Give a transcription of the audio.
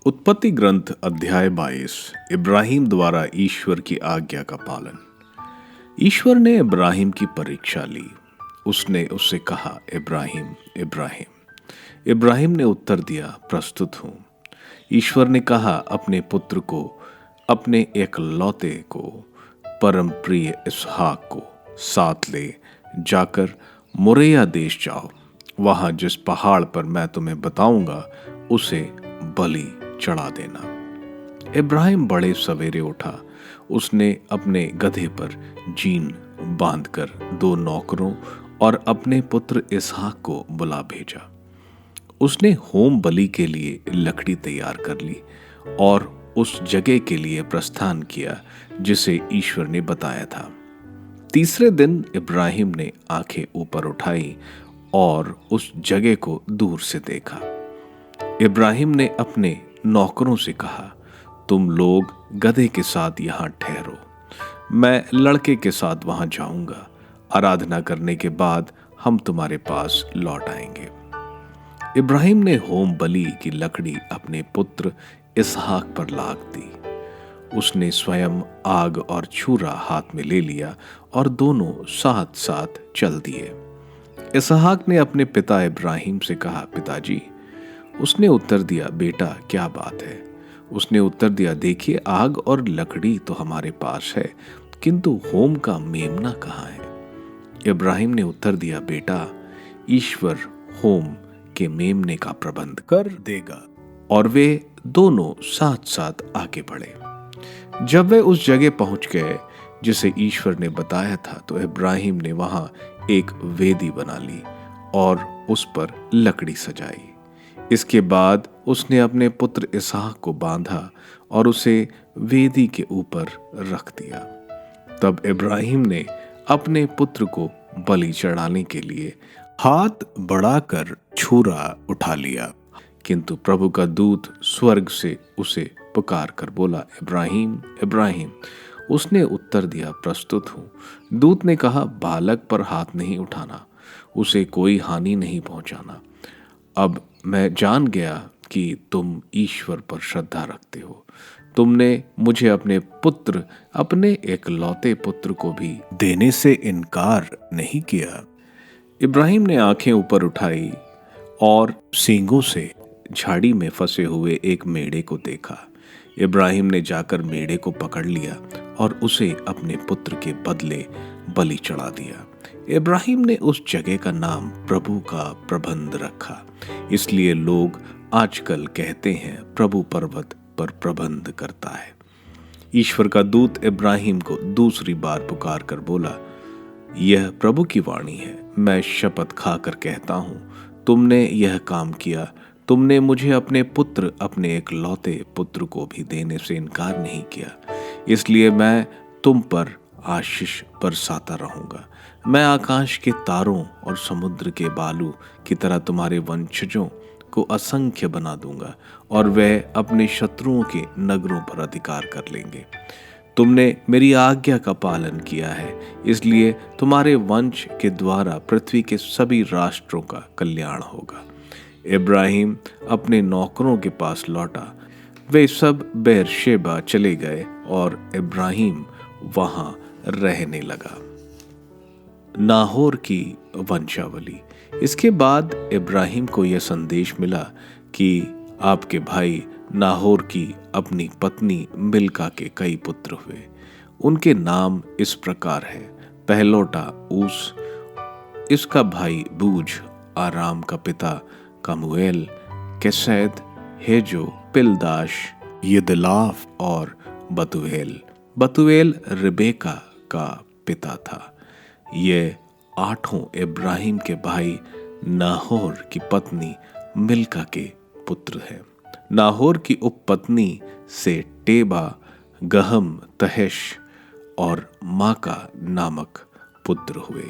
उत्पत्ति ग्रंथ अध्याय 22। इब्राहिम द्वारा ईश्वर की आज्ञा का पालन। ईश्वर ने इब्राहिम की परीक्षा ली। उसने उससे कहा, इब्राहिम इब्राहिम। इब्राहिम ने उत्तर दिया, प्रस्तुत हूं। ईश्वर ने कहा, अपने पुत्र को, अपने एकलौते को, परम प्रिय इसहाक को साथ ले जाकर मोरिया देश जाओ। वहां जिस पहाड़ पर मैं तुम्हें बताऊंगा उसे बलि चढ़ा देना। इब्राहिम बड़े सवेरे उठा। उसने अपने गधे पर जीन बांधकर 2 नौकरों और अपने पुत्र इसहाक को बुला भेजा। उसने होम बलि के लिए लकड़ी तैयार कर ली और उस जगह के लिए प्रस्थान किया जिसे ईश्वर ने बताया था। तीसरे दिन इब्राहिम ने आंखें ऊपर उठाई और उस जगह को दूर से देखा। इब्राहिम ने अपने नौकरों से कहा, तुम लोग गधे के साथ यहां ठहरो, मैं लड़के के साथ वहां जाऊंगा। आराधना करने के बाद हम तुम्हारे पास लौट आएंगे। इब्राहिम ने होम बलि की लकड़ी अपने पुत्र इसहाक पर लाद दी। उसने स्वयं आग और छुरा हाथ में ले लिया और दोनों साथ साथ चल दिए। इसहाक ने अपने पिता इब्राहिम से कहा, पिताजी। उसने उत्तर दिया, बेटा क्या बात है? उसने उत्तर दिया, देखिए आग और लकड़ी तो हमारे पास है, किंतु होम का मेमना कहाँ है? इब्राहिम ने उत्तर दिया, बेटा ईश्वर होम के मेमने का प्रबंध कर देगा। और वे दोनों साथ साथ आगे बढ़े। जब वे उस जगह पहुंच गए जिसे ईश्वर ने बताया था, तो इब्राहिम ने वहां एक वेदी बना ली और उस पर लकड़ी सजाई। इसके बाद उसने अपने पुत्र इसहाक को बांधा और उसे वेदी के ऊपर रख दिया। तब इब्राहिम ने अपने पुत्र को बलि चढ़ाने के लिए हाथ बढ़ाकर छुरा उठा लिया, किंतु प्रभु का दूत स्वर्ग से उसे पुकार कर बोला, इब्राहिम इब्राहिम। उसने उत्तर दिया, प्रस्तुत हूं। दूत ने कहा, बालक पर हाथ नहीं उठाना, उसे कोई हानि नहीं पहुंचाना। अब मैं जान गया कि तुम ईश्वर पर श्रद्धा रखते हो। तुमने मुझे अपने पुत्र, अपने एकलौते पुत्र को भी देने से इनकार नहीं किया। इब्राहिम ने आंखें ऊपर उठाई और सींगों से झाड़ी में फंसे हुए एक मेढ़े को देखा। इब्राहिम ने जाकर मेढ़े को पकड़ लिया और उसे अपने पुत्र के बदले बलि चढ़ा दिया। इब्राहिम ने उस जगह का नाम प्रभु का प्रबंध रखा। इसलिए लोग आजकल कहते हैं, प्रभु पर्वत पर प्रबंध करता है। ईश्वर का दूत इब्राहिम को दूसरी बार पुकार कर बोला, यह प्रभु की वाणी है, मैं शपथ खाकर कहता हूं, तुमने यह काम किया। तुमने मुझे अपने पुत्र, अपने एकलौते पुत्र को भी देने से इनकार नहीं किया। इसलिए मैं तुम पर आशीष बरसाता रहूंगा। मैं आकाश के तारों और समुद्र के बालू की तरह तुम्हारे वंशजों को असंख्य बना दूंगा और वह अपने शत्रुओं के नगरों पर अधिकार कर लेंगे। तुमने मेरी आज्ञा का पालन किया है, इसलिए तुम्हारे वंश के द्वारा पृथ्वी के सभी राष्ट्रों का कल्याण होगा। इब्राहिम अपने नौकरों के पास लौटा। वे सब बेरशेबा चले गए और इब्राहिम वहां रहने लगा। नाहोर की वंशावली। इसके बाद इब्राहिम को यह संदेश मिला कि आपके भाई नाहोर की अपनी पत्नी मिल्का के कई पुत्र हुए। उनके नाम इस प्रकार है, पहलोटा ऊस, इसका भाई बूझ, आराम का पिता कमुएल, केसैद, हेजो, पिलदाश, यिदलाफ और बतूएल। बतूएल रिबेका का पिता था। ये 8 इब्राहिम के भाई नाहोर की पत्नी मिल्का के पुत्र हैं। नाहोर की उपपत्नी से टेबा, गहम, तहश और माका नामक पुत्र हुए।